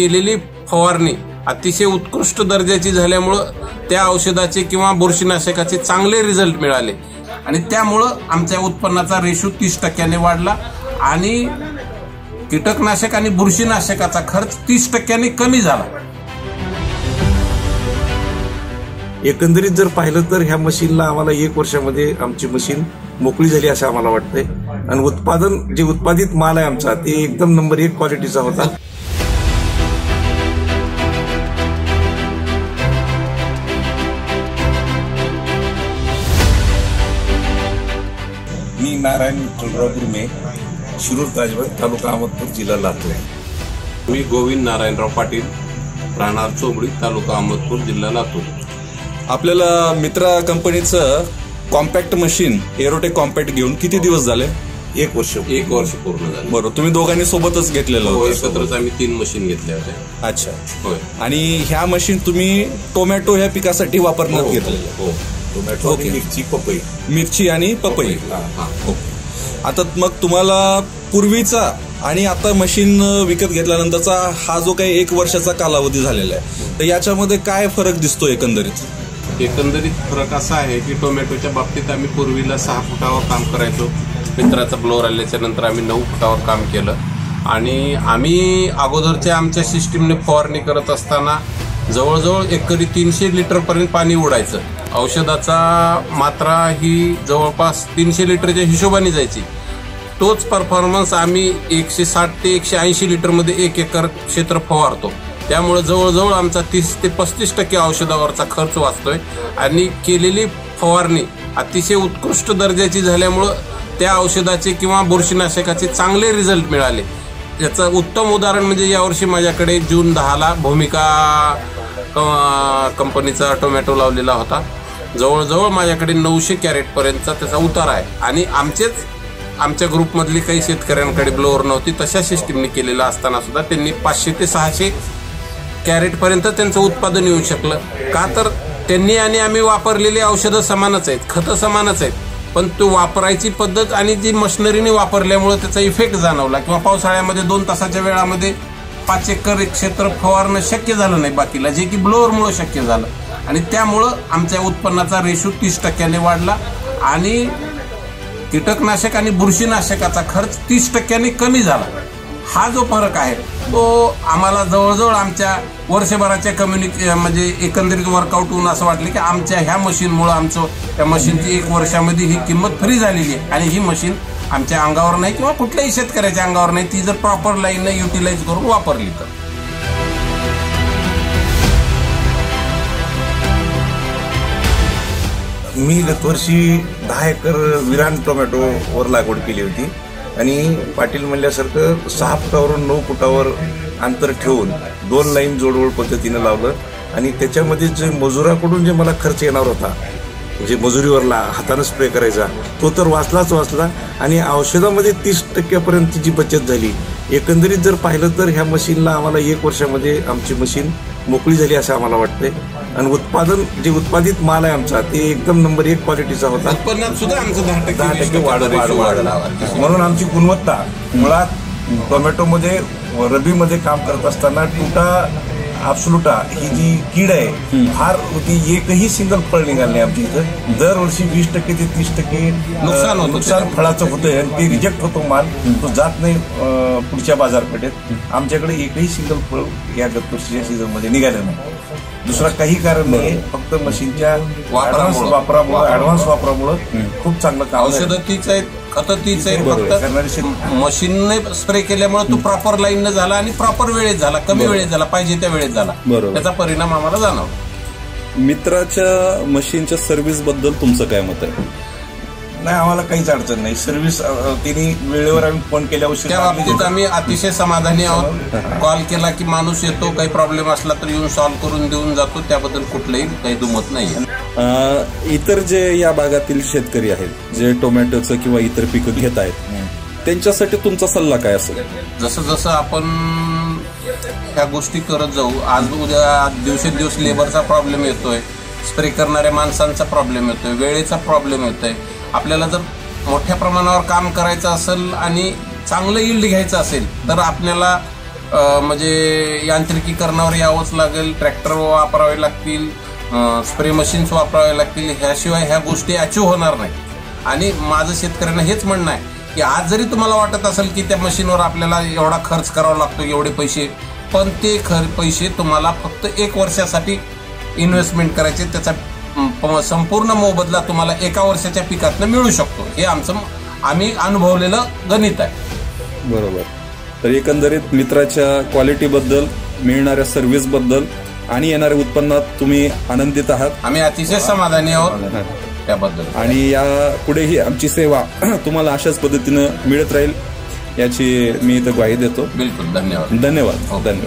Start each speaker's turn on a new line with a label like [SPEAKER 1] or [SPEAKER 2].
[SPEAKER 1] केलेली फवारणी अतिशय उत्कृष्ट दर्जाची झाल्यामुळं त्या औषधाचे किंवा बुरशीनाशकाचे चांगले रिझल्ट मिळाले आणि त्यामुळं आमच्या उत्पन्नाचा रेशो 30% वाढला आणि कीटकनाशक आणि बुरशीनाशकाचा खर्च 30% कमी झाला।
[SPEAKER 2] एकंदरीत जर पाहिलं तर ह्या मशीनला आम्हाला 1 वर्षामध्ये आमची मशीन मोकळी झाली असं आम्हाला वाटतंय आणि उत्पादन जे उत्पादित माल आहे आमचा ते एकदम नंबर 1 क्वालिटीचा होता। मी नारायण विठ्ठलराव गुरमे, शिरूर ताजबाग, तालुका अहमदपूर, जिल्हा लातूर।
[SPEAKER 1] मी गोविंद नारायणराव पाटील, राहणार चोबडी, तालुका अहमदपूर, जिल्हा लातूर।
[SPEAKER 3] आपल्याला मित्रा कंपनीचं कॉम्पॅक्ट मशीन एरोटेक कॉम्पॅक्ट घेऊन किती दिवस झाले?
[SPEAKER 2] 1 वर्ष
[SPEAKER 1] पूर्ण झाले।
[SPEAKER 3] बरोबर, तुम्ही दोघांनी सोबतच घेतलेलं होतं?
[SPEAKER 1] एकत्रच आम्ही 3 मशीन घेतल्या होत्या।
[SPEAKER 3] अच्छा,
[SPEAKER 1] होय।
[SPEAKER 3] आणि ह्या मशीन तुम्ही टोमॅटो ह्या पिकासाठी वापरण्यात घेतलेलं?
[SPEAKER 1] हो,
[SPEAKER 2] टोमॅटो, मिरची, पपई।
[SPEAKER 3] मिरची आणि पपई। आता मग तुम्हाला पूर्वीचा आणि आता मशीन विकत घेतल्यानंतरचा हा जो काही 1 वर्षाचा कालावधी झालेला आहे, तर याच्यामध्ये काय फरक दिसतो एकंदरीत?
[SPEAKER 1] एकंदरीत फरक असा आहे की टोमॅटोच्या बाबतीत आम्ही पूर्वीला 6 फुटावर काम करायचो। मित्राचा ब्लोअर आल्याच्या नंतर आम्ही 9 फुटावर काम केलं आणि आम्ही अगोदरच्या आमच्या सिस्टीमने फवारणी करत असताना जवळजवळ एकरी 300 लिटरपर्यंत पाणी उडायचं। औषधाचा मात्रा ही जवळपास 300 लिटरच्या हिशोबाने जायची। तोच परफॉर्मन्स आम्ही 160 ते 180 लिटरमध्ये 1 एकर क्षेत्र फवारतो। त्यामुळे जवळजवळ आमचा 30 ते 35% औषधावरचा खर्च वाचतोय आणि केलेली फवारणी अतिशय उत्कृष्ट दर्जाची झाल्यामुळं त्या औषधाचे किंवा बुरशीनाशकाचे चांगले रिझल्ट मिळाले। याचं उत्तम उदाहरण म्हणजे यावर्षी माझ्याकडे जून 10ला भूमिका कंपनीचा टोमॅटो लावलेला होता। जवळजवळ माझ्याकडे 900 कॅरेटपर्यंतचा त्याचा उतारा आहे आणि आमच्या ग्रुपमधली काही शेतकऱ्यांकडे ब्लोअर नव्हती, तशा सिस्टीमने केलेला असताना सुद्धा त्यांनी 500 ते 600 कॅरेटपर्यंत त्यांचं उत्पादन येऊ शकलं। का तर त्यांनी आणि आम्ही वापरलेली औषधं समानच आहेत, खतं समानच आहेत, पण तो वापरायची पद्धत आणि जी मशिनरीने वापरल्यामुळे त्याचा इफेक्ट जाणवला। किंवा पावसाळ्यामध्ये 2 तासाच्या वेळामध्ये 5 एकर क्षेत्र फवारणं शक्य झालं नाही बाकीला, जे की ब्लोअरमुळे शक्य झालं आणि त्यामुळं आमच्या उत्पन्नाचा रेशो 30% वाढला आणि कीटकनाशक आणि बुरशीनाशकाचा खर्च 30% कमी झाला। हा जो फरक आहे तो आम्हाला जवळजवळ आमच्या वर्षभराच्या म्हणजे एकंदरीत वर्कआउट होऊन असं वाटलं की आमच्या ह्या मशीनमुळे आमचं त्या मशीनची 1 वर्षामध्ये ही किंमत फ्री झालेली आहे आणि ही मशीन आमच्या अंगावर नाही किंवा कुठल्याही शेतकऱ्याच्या अंगावर नाही, ती जर प्रॉपर लाईनने युटिलाइज करून वापरली तर।
[SPEAKER 2] मी गत वर्षी 10 एकर विरान टोमॅटोवर लागवड केली होती आणि पाटील म्हणल्यासारखं 6 फुटावरून 9 फुटावर अंतर ठेवून 2 लाईन जोडवळ पद्धतीने लावलं आणि त्याच्यामध्ये जे मजुराकडून जे मला खर्च येणार होता, जे मजुरीवरला हाताने स्प्रे करायचा, तो तर वाचला आणि औषधामध्ये 30% जी बचत झाली। एकंदरीत जर पाहिलं तर ह्या मशीनला आम्हाला 1 वर्षामध्ये आमची मशीन मोकळी झाली असं आम्हाला वाटतंय आणि उत्पादन जे उत्पादित माल आहे आमचा ते एकदम नंबर 1 क्वालिटीचा होता।
[SPEAKER 1] उत्पन्नात सुद्धा आमचं
[SPEAKER 2] 10% वाढला। म्हणून आमची गुणवत्ता मुळात टोमॅटोमध्ये रबीमध्ये काम करत असताना टुटा अब्सोल्युटा ही जी कीड आहे फार होती, एकही सिंगल फळ निघालं नाही आमच्या इथं। दरवर्षी 20% ते 30% नुकसान फळाचं होतंय आणि ते रिजेक्ट होतो माल, तो जात नाही पुढच्या बाजारपेठेत। आमच्याकडे एकही सिंगल फळ या गत वर्षीच्या सीझनमध्ये निघालं नाही। दुसरा काही कारण नाही, फक्त मशीनच्या ऍडव्हान्स वापरामुळे खूप चांगलं काम।
[SPEAKER 1] औषधं तीच आहेत, खतं तीच आहेत, फक्त मशीनने स्प्रे केल्यामुळे तो प्रॉपर लाईनने झाला आणि प्रॉपर वेळेत झाला, कमी वेळेत झाला, पाहिजे त्या वेळेत झाला। त्याचा परिणाम आम्हाला जाणवला।
[SPEAKER 3] मित्राच्या मशीनच्या सर्व्हिस बद्दल तुमचं काय मत आहे?
[SPEAKER 2] नाही, आम्हाला काहीच अडचण नाही। सर्व्हिस तिने वेळेवर आम्ही फोन केल्यावर
[SPEAKER 1] त्या बाबतीत आम्ही अतिशय समाधानी आहोत। कॉल केला की माणूस येतो, काही प्रॉब्लेम असला तर येऊन सॉल्व्ह करून देऊन जातो, त्याबद्दल कुठलंही काही दुमत नाही।
[SPEAKER 3] इतर जे या भागातील शेतकरी आहेत जे टोमॅटोचं किंवा इतर पिकं घेत आहेत, त्यांच्यासाठी तुमचा सल्ला काय असेल?
[SPEAKER 1] जसं जसं आपण ह्या गोष्टी करत जाऊ, आज उद्या दिवसेंदिवस लेबरचा प्रॉब्लेम येतोय, स्प्रे करणाऱ्या माणसांचा प्रॉब्लेम येतोय, वेळेचा प्रॉब्लेम येतोय। आपल्याला जर मोठ्या प्रमाणावर काम करायचं असेल आणि चांगलं यील्ड घ्यायचं असेल तर आपल्याला म्हणजे यांत्रिकीकरणावर यावंच लागेल, ट्रॅक्टर वापरावे लागतील, स्प्रे मशीन्स वापरावे लागतील, ह्याशिवाय ह्या गोष्टी अचीव्ह होणार नाही. आणि माझं शेतकऱ्यांना हेच म्हणणं आहे की आज जरी तुम्हाला वाटत असेल की त्या मशीनवर आपल्याला एवढा खर्च करावा लागतो, एवढे पैसे, पण ते पैसे तुम्हाला फक्त 1 वर्षासाठी इन्व्हेस्टमेंट करायचे, त्याचा संपूर्ण मोबदला तुम्हाला 1 वर्षाच्या पिकातनं मिळू शकतो. हे आम्ही अनुभवलेलं गणित आहे.
[SPEAKER 3] बरोबर. तर एकंदरीत मित्राच्या क्वालिटीबद्दल, मिळणाऱ्या सर्व्हिसबद्दल आणि येणाऱ्या उत्पन्नात तुम्ही आनंदित आहात.
[SPEAKER 1] आम्ही अतिशय समाधानी आहोत त्याबद्दल.
[SPEAKER 3] आणि या पुढेही आमची सेवा तुम्हाला अशाच पद्धतीनं मिळत राहील याची मी इथं ग्वाही देतो.
[SPEAKER 1] बिलकुल. धन्यवाद.
[SPEAKER 3] धन्यवाद.